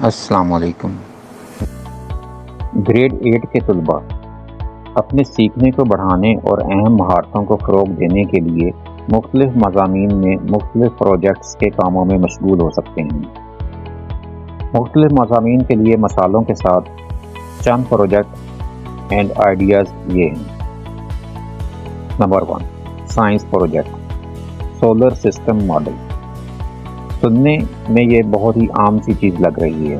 السلام علیکم۔ گریڈ 8 کے طلباء اپنے سیکھنے کو بڑھانے اور اہم مہارتوں کو فروغ دینے کے لیے مختلف مضامین میں مختلف پروجیکٹس کے کاموں میں مشغول ہو سکتے ہیں۔ مختلف مضامین کے لیے مثالوں کے ساتھ چند پروجیکٹ اینڈ آئیڈیاز یہ ہیں۔ Number 1، science project, solar system model. سننے میں یہ بہت ہی عام سی چیز لگ رہی ہے،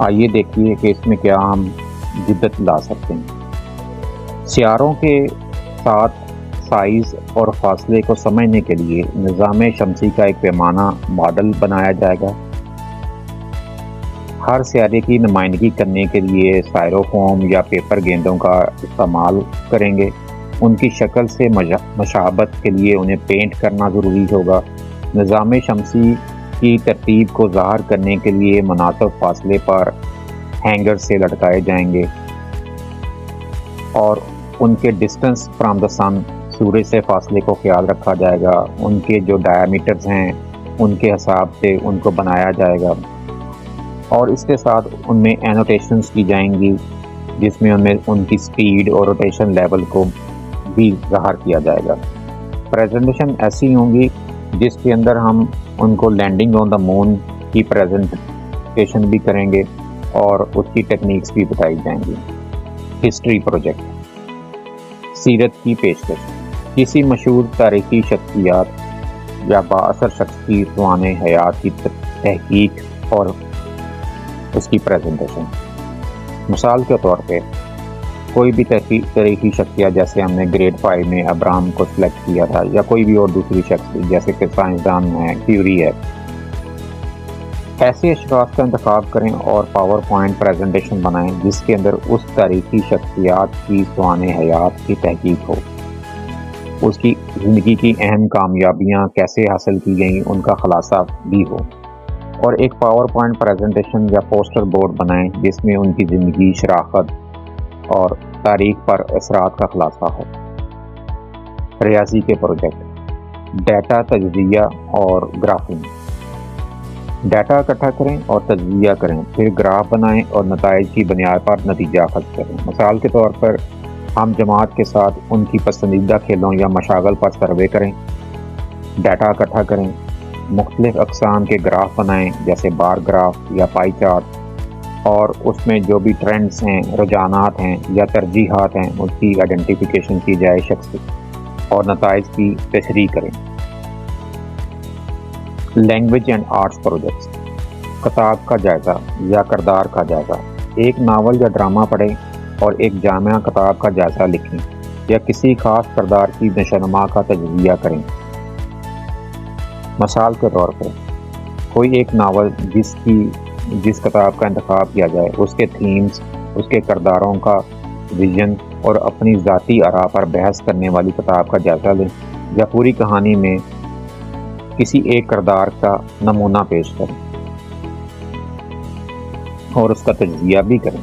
آئیے دیکھیے کہ اس میں کیا ہم جدت لا سکتے ہیں۔ سیاروں کے ساتھ سائز اور فاصلے کو سمجھنے کے لیے نظام شمسی کا ایک پیمانہ ماڈل بنایا جائے گا۔ ہر سیارے کی نمائندگی کرنے کے لیے سائروفوم یا پیپر گیندوں کا استعمال کریں گے۔ ان کی شکل سے مشابہت کے لیے انہیں پینٹ کرنا ضروری ہوگا۔ نظام شمسی کی ترتیب کو ظاہر کرنے کے لیے مناسب فاصلے پر ہینگر سے لٹکائے جائیں گے اور ان کے ڈسٹنس فرام دا سن، سورج سے فاصلے کو خیال رکھا جائے گا۔ ان کے جو ڈائیمیٹرز ہیں ان کے حساب سے ان کو بنایا جائے گا اور اس کے ساتھ ان میں اینوٹیشنز کی جائیں گی جس میں ان کی سپیڈ اور روٹیشن لیول کو بھی ظاہر کیا جائے گا۔ پریزنٹیشن ایسی ہوں گی جس کے اندر ہم ان کو لینڈنگ آن دا مون کی پریزنٹیشن بھی کریں گے اور اس کی ٹیکنیکس بھی بتائی جائیں گی۔ ہسٹری پروجیکٹ، سیرت کی پیشکش۔ کسی مشہور تاریخی شخصیات یا بااثر شخص کی سوانح حیات کی تحقیق اور اس کی پریزنٹیشن۔ مثال کے طور پہ کوئی بھی تاریخی شخصیت، جیسے ہم نے گریڈ 5 میں ابراہم کو سلیکٹ کیا تھا، یا کوئی بھی اور دوسری شخص جیسے کہ سائنسدان ہے، کیوری ہے، ایسے اشخاص کا انتخاب کریں اور پاور پوائنٹ پریزنٹیشن بنائیں جس کے اندر اس تاریخی شخصیات کی سوانح حیات کی تحقیق ہو، اس کی زندگی کی اہم کامیابیاں کیسے حاصل کی گئیں ان کا خلاصہ بھی ہو، اور ایک پاور پوائنٹ پریزنٹیشن یا پوسٹر بورڈ بنائیں جس میں ان کی زندگی، شراکت اور تاریخ پر اثرات کا خلاصہ ہو۔ ریاضی کے پروجیکٹ، ڈیٹا تجزیہ اور گرافنگ۔ ڈیٹا اکٹھا کریں اور تجزیہ کریں، پھر گراف بنائیں اور نتائج کی بنیاد پر نتیجہ اخذ کریں۔ مثال کے طور پر ہم جماعت کے ساتھ ان کی پسندیدہ کھیلوں یا مشاغل پر سروے کریں، ڈیٹا اکٹھا کریں، مختلف اقسام کے گراف بنائیں جیسے بار گراف یا پائی چارٹ، اور اس میں جو بھی ٹرینڈز ہیں، رجحانات ہیں یا ترجیحات ہیں اس کی آئیڈینٹیفیکیشن کی جائے شخص اور نتائج کی تشریح کریں۔ لینگویج اینڈ آرٹس پروجیکٹس، کتاب کا جائزہ یا کردار کا جائزہ۔ ایک ناول یا ڈرامہ پڑھیں اور ایک جامع کتاب کا جائزہ لکھیں یا کسی خاص کردار کی نشوونما کا تجزیہ کریں۔ مثال کے طور پر کوئی ایک ناول جس کتاب کا انتخاب کیا جائے، اس کے تھیمز، اس کے کرداروں کا ویژن اور اپنی ذاتی آراء پر بحث کرنے والی کتاب کا جائزہ لیں، یا پوری کہانی میں کسی ایک کردار کا نمونہ پیش کریں اور اس کا تجزیہ بھی کریں۔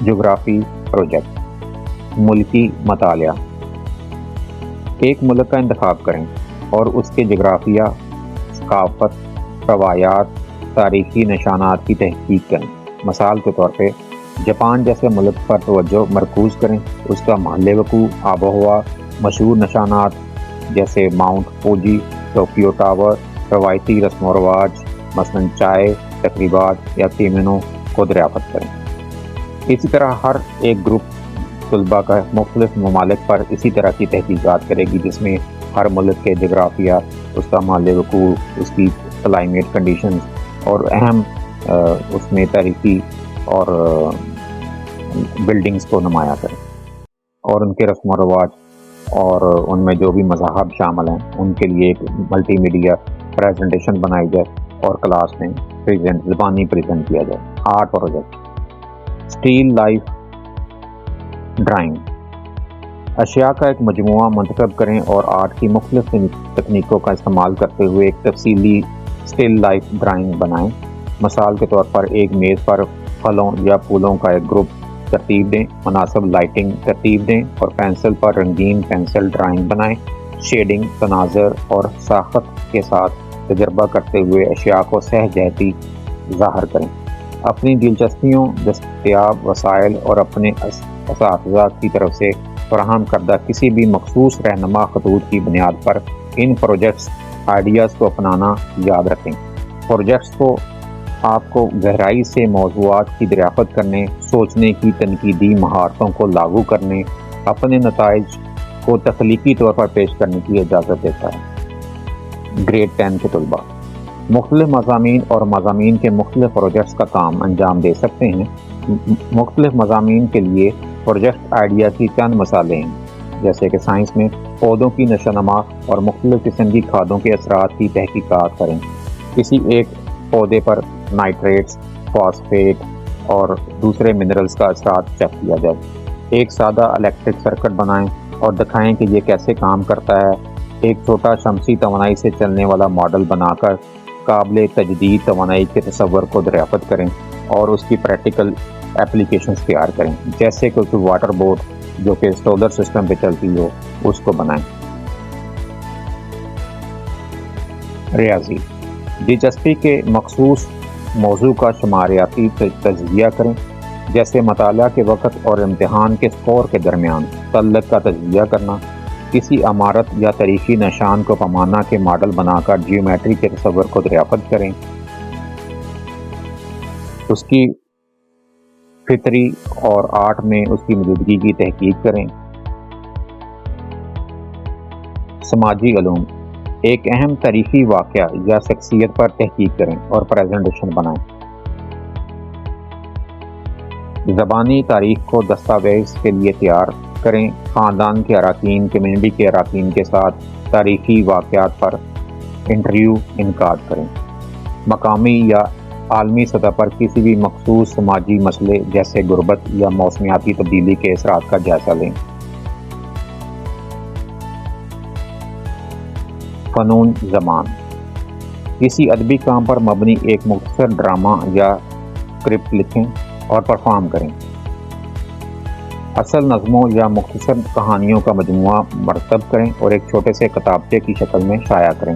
جغرافی پروجیکٹ، ملکی مطالعہ۔ ایک ملک کا انتخاب کریں اور اس کے جغرافیہ، ثقافت، روایات، تاریخی نشانات کی تحقیق کریں۔ مثال کے طور پہ جاپان جیسے ملک پر توجہ مرکوز کریں، اس کا محل وقوع، آب و ہوا، مشہور نشانات جیسے ماؤنٹ فوجی، ٹوکیو ٹاور، روایتی رسم و رواج مثلاً چائے تقریبات یا کیمونو کو دریافت کریں۔ اسی طرح ہر ایک گروپ طلباء کا مختلف ممالک پر اسی طرح کی تحقیقات کرے گی جس میں ہر ملک کے جغرافیہ، اس کا محل وقوع، اس کی کلائمیٹ کنڈیشنز اور اہم اس میں تاریخی اور بلڈنگز کو نمایاں کریں، اور ان کے رسم و رواج اور ان میں جو بھی مذاہب شامل ہیں ان کے لیے ایک ملٹی میڈیا پریزنٹیشن بنائی جائے اور کلاس میں زبانی پریزنٹ کیا جائے۔ Art project, still life drawing. اشیاء کا ایک مجموعہ منتخب کریں اور آرٹ کی مختلف تکنیکوں کا استعمال کرتے ہوئے ایک تفصیلی اسٹل لائف ڈرائنگ بنائیں۔ مثال کے طور پر ایک میز پر پھلوں یا پھولوں کا ایک گروپ ترتیب دیں، مناسب لائٹنگ ترتیب دیں اور پینسل پر رنگین پینسل ڈرائنگ بنائیں۔ شیڈنگ، تناظر اور ساخت کے ساتھ تجربہ کرتے ہوئے اشیاء کو سہ جہتی ظاہر کریں۔ اپنی دلچسپیوں، دستیاب وسائل اور اپنے اساتذہ کی طرف سے فراہم کردہ کسی بھی مخصوص رہنما خطوط کی بنیاد پر ان پروجیکٹس آئیڈیاز کو اپنانا یاد رکھیں۔ پروجیکٹس کو آپ کو گہرائی سے موضوعات کی دریافت کرنے، سوچنے کی تنقیدی مہارتوں کو لاگو کرنے، اپنے نتائج کو تخلیقی طور پر پیش کرنے کی اجازت دیتا ہے۔ گریڈ 10 کے طلباء مختلف مضامین اور مضامین کے مختلف پروجیکٹس کا کام انجام دے سکتے ہیں۔ مختلف مضامین کے لیے پروجیکٹ آئیڈیا کی چند مثالیں ہیں، جیسے کہ سائنس میں پودوں کی نشو و نما اور مختلف قسم کی کھادوں کے اثرات کی تحقیقات کریں۔ کسی ایک پودے پر نائٹریٹس، فاسفیٹ اور دوسرے منرلز کا اثرات چیک کیا جائے۔ ایک سادہ الیکٹرک سرکٹ بنائیں اور دکھائیں کہ یہ کیسے کام کرتا ہے۔ ایک چھوٹا شمسی توانائی سے چلنے والا ماڈل بنا کر قابل تجدید توانائی کے تصور کو دریافت کریں اور اس کی پریکٹیکل اپلیکیشنز تیار کریں، جیسے کہ کوئی واٹر بوٹ جو کہ سولر سسٹم پہ چلتی ہو، اس کو بنائیں۔ ریاضی دلچسپی کے مخصوص موضوع کا شماریاتی تجزیہ کریں، جیسے مطالعہ کے وقت اور امتحان کے اسکور کے درمیان تعلق کا تجزیہ کرنا۔ کسی عمارت یا تاریخی نشان کو پیمانہ کے ماڈل بنا کر جیومیٹری کے تصور کو دریافت کریں، اس کی فطری اور آرٹ میں اس کی موجودگی کی تحقیق کریں۔ سماجی علوم ایک اہم تاریخی واقعہ یا شخصیت پر تحقیق کریں اور پریزنٹیشن بنائیں۔ زبانی تاریخ کو دستاویز کے لیے تیار کریں۔ خاندان کے اراکین، کمیونٹی کے اراکین کے ساتھ تاریخی واقعات پر انٹرویو انعقاد کریں۔ مقامی یا عالمی سطح پر کسی بھی مخصوص سماجی مسئلے جیسے غربت یا موسمیاتی تبدیلی کے اثرات کا جائزہ لیں۔ فنون زبان کسی ادبی کام پر مبنی ایک مختصر ڈرامہ یا اسکرپٹ لکھیں اور پرفارم کریں۔ اصل نظموں یا مختصر کہانیوں کا مجموعہ مرتب کریں اور ایک چھوٹے سے کتابچے کی شکل میں شائع کریں۔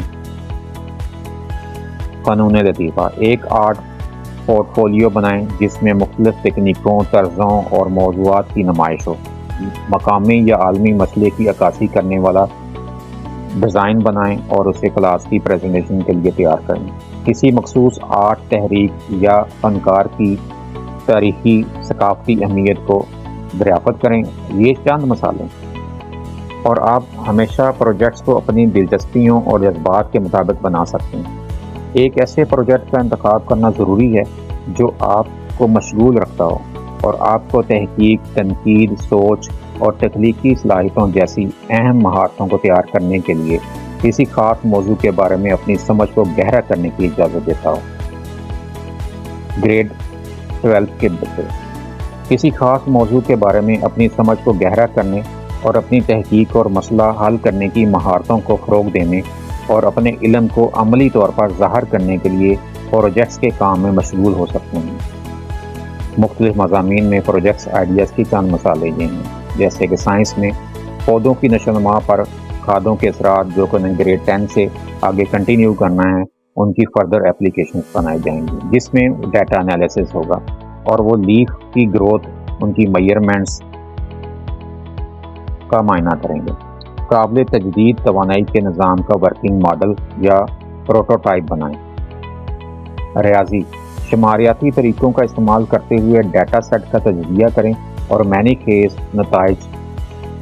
فنون لطیفہ ایک آرٹ پورٹ فولیو بنائیں جس میں مختلف تکنیکوں، طرزوں اور موضوعات کی نمائش ہو۔ مقامی یا عالمی مسئلے کی عکاسی کرنے والا ڈیزائن بنائیں اور اسے کلاس کی پریزنٹیشن کے لیے تیار کریں۔ کسی مخصوص آرٹ تحریک یا فنکار کی تاریخی ثقافتی اہمیت کو دریافت کریں۔ یہ چند مثالیں، اور آپ ہمیشہ پروجیکٹس کو اپنی دلچسپیوں اور جذبات کے مطابق بنا سکتے ہیں۔ ایک ایسے پروجیکٹ کا انتخاب کرنا ضروری ہے جو آپ کو مشغول رکھتا ہو اور آپ کو تحقیق، تنقید، سوچ اور تخلیقی صلاحیتوں جیسی اہم مہارتوں کو تیار کرنے کے لیے کسی خاص موضوع کے بارے میں اپنی سمجھ کو گہرا کرنے کی اجازت دیتا ہو۔ گریڈ 12 کے بچے کسی خاص موضوع کے بارے میں اپنی سمجھ کو گہرا کرنے اور اپنی تحقیق اور مسئلہ حل کرنے کی مہارتوں کو فروغ دینے اور اپنے علم کو عملی طور پر ظاہر کرنے کے لیے پروجیکٹس کے کام میں مشغول ہو سکتے ہیں۔ مختلف مضامین میں پروجیکٹس آئیڈیاز کی چند مثالیں یہ ہیں، جیسے کہ سائنس میں پودوں کی نشو و نما پر کھادوں کے اثرات، جو کہ گریڈ 10 سے آگے کنٹینیو کرنا ہے، ان کی فردر اپلیکیشنز بنائی جائیں گی، جس میں ڈیٹا انالیسس ہوگا اور وہ لیف کی گروتھ، ان کی میئرمنٹس کا معائنہ کریں گے۔ قابل تجدید توانائی کے نظام کا ورکنگ ماڈل یا پروٹوٹائپ بنائیں۔ ریاضی شماریاتی طریقوں کا استعمال کرتے ہوئے ڈیٹا سیٹ کا تجزیہ کریں اور معنی خیز نتائج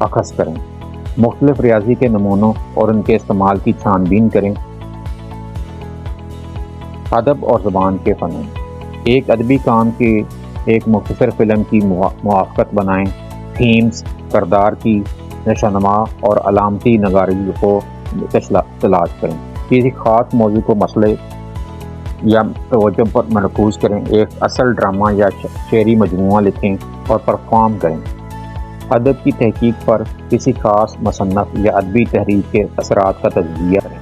اخذ کریں۔ مختلف ریاضی کے نمونوں اور ان کے استعمال کی چھان بین کریں۔ ادب اور زبان کے فنون ایک ادبی کام کے ایک مختصر فلم کی موافقت بنائیں۔ تھیمز، کردار کی نشو و نما اور علامتی نگاری کو تلاش کریں۔ کسی خاص موضوع کو مسئلے یا توجہ پر مرکوز کریں۔ ایک اصل ڈرامہ یا شعری مجموعہ لکھیں اور پرفارم کریں۔ ادب کی تحقیق پر کسی خاص مصنف یا ادبی تحریک کے اثرات کا تجزیہ کریں۔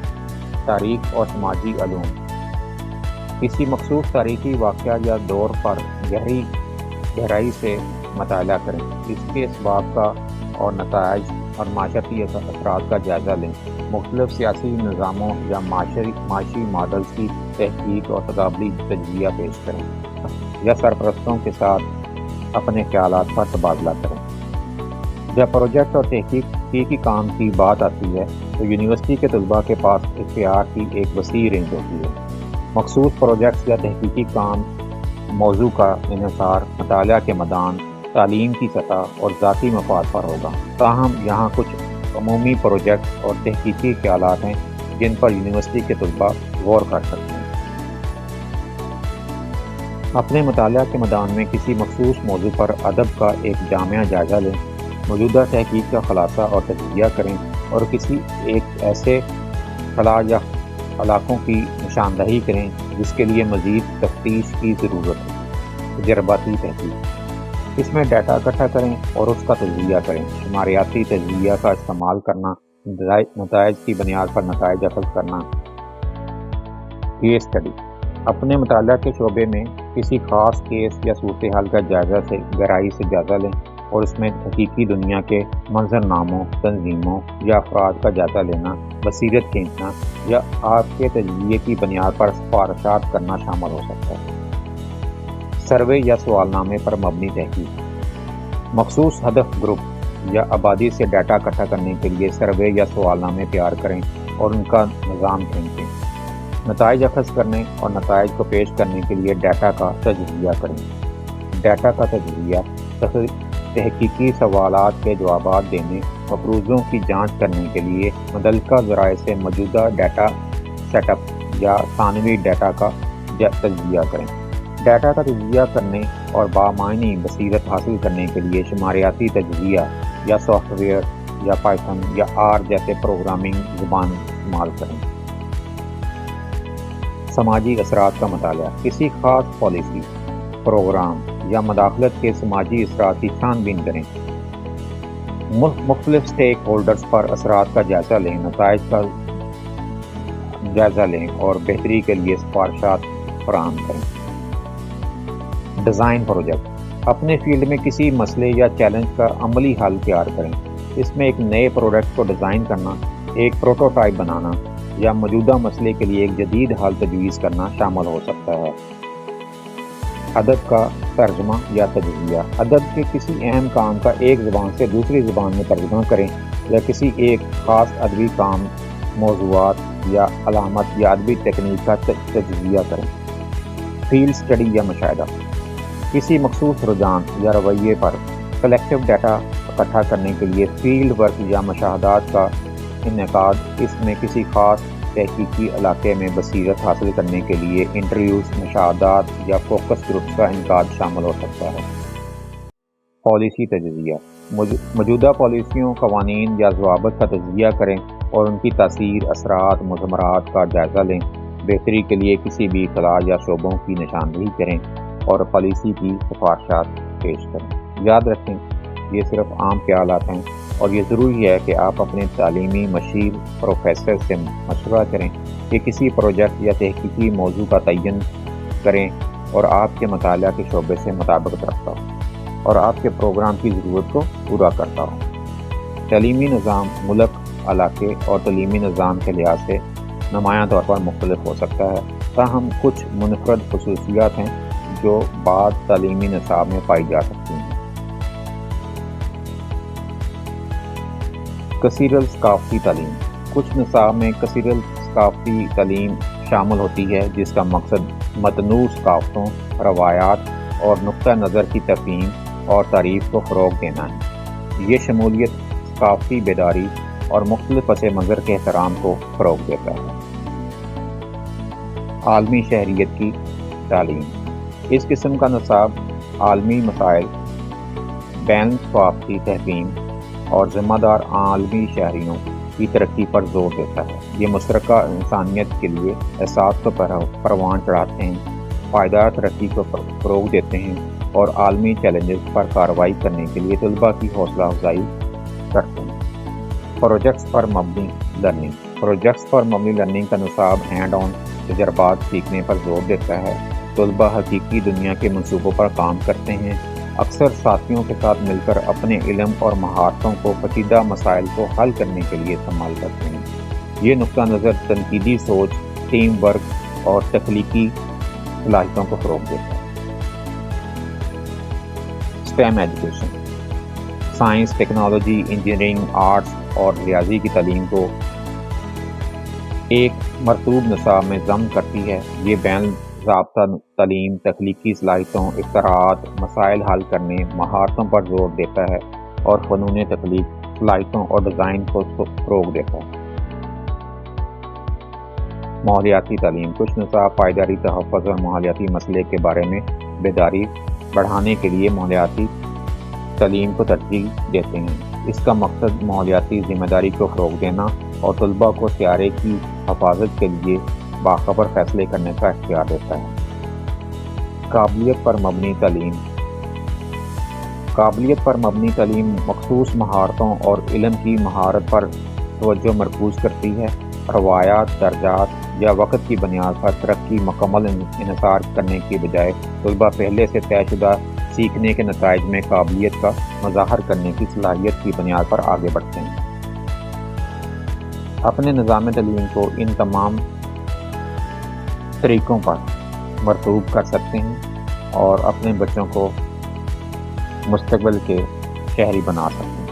تاریخ اور سماجی علوم کسی مخصوص تاریخی واقعہ یا دور پر گہرائی سے مطالعہ کریں، اس کے اسباب کا اور نتائج اور معاشرتی اثرات کا جائزہ لیں۔ مختلف سیاسی نظاموں یا معاشی ماڈلز کی تحقیق اور تقابلی تجزیہ پیش کریں یا سرپرستوں کے ساتھ اپنے خیالات کا تبادلہ کریں۔ جب پروجیکٹ اور تحقیقی کام کی بات آتی ہے تو یونیورسٹی کے طلباء کے پاس اختیار کی ایک وسیع رینج ہوتی ہے۔ مخصوص پروجیکٹس یا تحقیقی کام موضوع کا انحصار مطالعہ کے میدان، تعلیم کی سطح اور ذاتی مفاد پر ہوگا۔ تاہم یہاں کچھ عمومی پروجیکٹ اور تحقیقی خیالات ہیں جن پر یونیورسٹی کے طلباء غور کر سکتے ہیں۔ اپنے مطالعہ کے میدان میں کسی مخصوص موضوع پر ادب کا ایک جامع جائزہ لیں، موجودہ تحقیق کا خلاصہ اور تجزیہ کریں اور کسی ایک ایسے خلا یا علاقوں کی نشاندہی کریں جس کے لیے مزید تفتیش کی ضرورت ہے۔ تجرباتی تحقیق، اس میں ڈیٹا اکٹھا کریں اور اس کا تجزیہ کریں۔ شماریاتی تجزیہ کا استعمال کرنا، نتائج کی بنیاد پر نتائج اخذ کرنا۔ کیس اسٹڈی، اپنے مطالعہ کے شعبے میں کسی خاص کیس یا صورتحال کا گہرائی سے جائزہ لیں اور اس میں حقیقی دنیا کے منظرناموں، تنظیموں یا افراد کا جائزہ لینا، بصیرت کھینچنا یا آپ کے تجزیے کی بنیاد پر سفارشات کرنا شامل ہو سکتا ہے۔ سروے یا سوال نامے پر مبنی تحقیق، مخصوص ہدف گروپ یا آبادی سے ڈیٹا اکٹھا کرنے کے لیے سروے یا سوال نامے تیار کریں اور ان کا نظام کھینچیں۔ نتائج اخذ کرنے اور نتائج کو پیش کرنے کے لیے ڈیٹا کا تجزیہ کریں۔ ڈیٹا کا تجزیہ تحقیقی سوالات کے جوابات دینے، مفروضوں کی جانچ کرنے کے لیے متعلقہ ذرائع سے موجودہ ڈیٹا سیٹ اپ یا ثانوی ڈیٹا کا تجزیہ کریں۔ ڈیٹا کا تجزیہ کرنے اور بامعنی بصیرت حاصل کرنے کے لیے شماریاتی تجزیہ یا سافٹ ویئر یا پائتھن یا آر جیسے پروگرامنگ زبان استعمال کریں۔ سماجی اثرات کا مطالعہ، کسی خاص پالیسی، پروگرام یا مداخلت کے سماجی اثرات کی چھان بین کریں۔ مختلف سٹیک ہولڈرز پر اثرات کا جائزہ لیں، نتائج کا جائزہ لیں اور بہتری کے لیے سفارشات فراہم کریں۔ ڈیزائن پروجیکٹ، اپنے فیلڈ میں کسی مسئلے یا چیلنج کا عملی حل تیار کریں۔ اس میں ایک نئے پروڈکٹ کو ڈیزائن کرنا، ایک پروٹوٹائپ بنانا یا موجودہ مسئلے کے لیے ایک جدید حل تجویز کرنا شامل ہو سکتا ہے۔ ادب کا ترجمہ یا تجزیہ، ادب کے کسی اہم کام کا ایک زبان سے دوسری زبان میں ترجمہ کریں یا کسی ایک خاص ادبی کام، موضوعات یا علامت یا ادبی تکنیک کا تجزیہ کریں۔ فیلڈ اسٹڈی یا مشاہدہ، کسی مخصوص رجحان یا رویے پر کلیکٹیو ڈیٹا اکٹھا کرنے کے لیے فیلڈ ورک یا مشاہدات کا انعقاد۔ اس میں کسی خاص تحقیقی علاقے میں بصیرت حاصل کرنے کے لیے انٹرویوز، مشاہدات یا فوکس گروپس کا انعقاد شامل ہو سکتا ہے۔ پالیسی تجزیہ، موجودہ پالیسیوں، قوانین یا ضوابط کا تجزیہ کریں اور ان کی تاثیر، اثرات، مضمرات کا جائزہ لیں۔ بہتری کے لیے کسی بھی خلا یا شعبوں کی نشاندہی کریں اور پالیسی کی سفارشات پیش کریں۔ یاد رکھیں، یہ صرف عام خیالات ہیں اور یہ ضروری ہے کہ آپ اپنے تعلیمی مشیر پروفیسر سے مشورہ کریں کہ کسی پروجیکٹ یا تحقیقی موضوع کا تعین کریں اور آپ کے مطالعہ کے شعبے سے مطابقت رکھتا ہو اور آپ کے پروگرام کی ضرورت کو پورا کرتا ہو۔ تعلیمی نظام ملک، علاقے اور تعلیمی نظام کے لحاظ سے نمایاں طور پر مختلف ہو سکتا ہے، تاہم کچھ منفرد خصوصیات ہیں جو بعض تعلیمی نصاب میں پائی جا سکتی ہیں۔ کثیر الثقافتی تعلیم، کچھ نصاب میں کثیر الثقافتی تعلیم شامل ہوتی ہے جس کا مقصد متنوع ثقافتوں، روایات اور نقطہ نظر کی تفہیم اور تعریف کو فروغ دینا ہے۔ یہ شمولیت، ثقافتی بیداری اور مختلف پس منظر کے احترام کو فروغ دیتا ہے۔ عالمی شہریت کی تعلیم، اس قسم کا نصاب عالمی مسائل، بین الاقوامی تفہیم اور ذمہ دار عالمی شہریوں کی ترقی پر زور دیتا ہے۔ یہ مشترکہ انسانیت کے لیے احساس کو پروان چڑھاتے ہیں، پائیدار ترقی کو فروغ دیتے ہیں اور عالمی چیلنجز پر کارروائی کرنے کے لیے طلباء کی حوصلہ افزائی کرتے ہیں۔ پروجیکٹس پر مبنی لرننگ، پروجیکٹس پر مبنی لرننگ کا نصاب ہینڈ آن تجربات سیکھنے پر زور دیتا ہے۔ طلباء حقیقی دنیا کے منصوبوں پر کام کرتے ہیں، اکثر ساتھیوں کے ساتھ مل کر اپنے علم اور مہارتوں کو پیچیدہ مسائل کو حل کرنے کے لیے استعمال کرتے ہیں۔ یہ نقطہ نظر تنقیدی سوچ، ٹیم ورک اور تخلیقی صلاحیتوں کو فروغ دیتا ہے۔ STEM education science, technology, engineering, arts اور ریاضی کی تعلیم کو ایک مرطوب نصاب میں ضم کرتی ہے۔ یہ بین ضابطہ تعلیم تخلیقی صلاحیتوں، اختراعات، مسائل حل کرنے، مہارتوں پر زور دیتا ہے اور فنون تخلیق، صلاحیتوں اور ڈیزائن کو فروغ دیتا ہے۔ ماحولیاتی تعلیم کچھ نصاب پائیداری، تحفظ اور ماحولیاتی مسئلے کے بارے میں بیداری بڑھانے کے لیے ماحولیاتی تعلیم کو ترجیح دیتے ہیں۔ اس کا مقصد ماحولیاتی ذمہ داری کو فروغ دینا اور طلباء کو سیارے کی حفاظت کے لیے باخبر فیصلے کرنے کا اختیار دیتا ہے۔ قابلیت پر مبنی تعلیم قابلیت پر مبنی تعلیم مخصوص مہارتوں اور علم کی مہارت پر توجہ مرکوز کرتی ہے۔ روایات، درجات یا وقت کی بنیاد پر ترقی مکمل انحصار کرنے کی بجائے طلباء پہلے سے طے شدہ سیکھنے کے نتائج میں قابلیت کا مظاہر کرنے کی صلاحیت کی بنیاد پر آگے بڑھتے ہیں۔ اپنے نظام تعلیم کو ان تمام طریقوں پر مرطوب کر سکتے ہیں اور اپنے بچوں کو مستقبل کے شہری بنا سکتے ہیں۔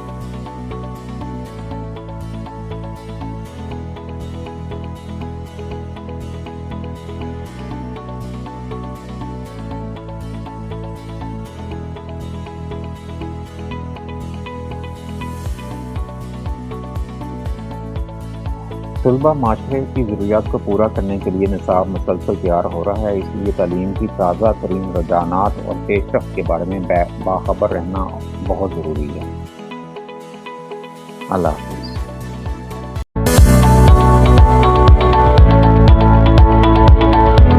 طلباء معاشرے کی ضروریات کو پورا کرنے کے لیے نصاب مسلسل تیار ہو رہا ہے، اس لیے تعلیم کی تازہ ترین رجحانات اور پیش رفت کے بارے میں باخبر رہنا بہت ضروری ہے۔ اللہ حافظ۔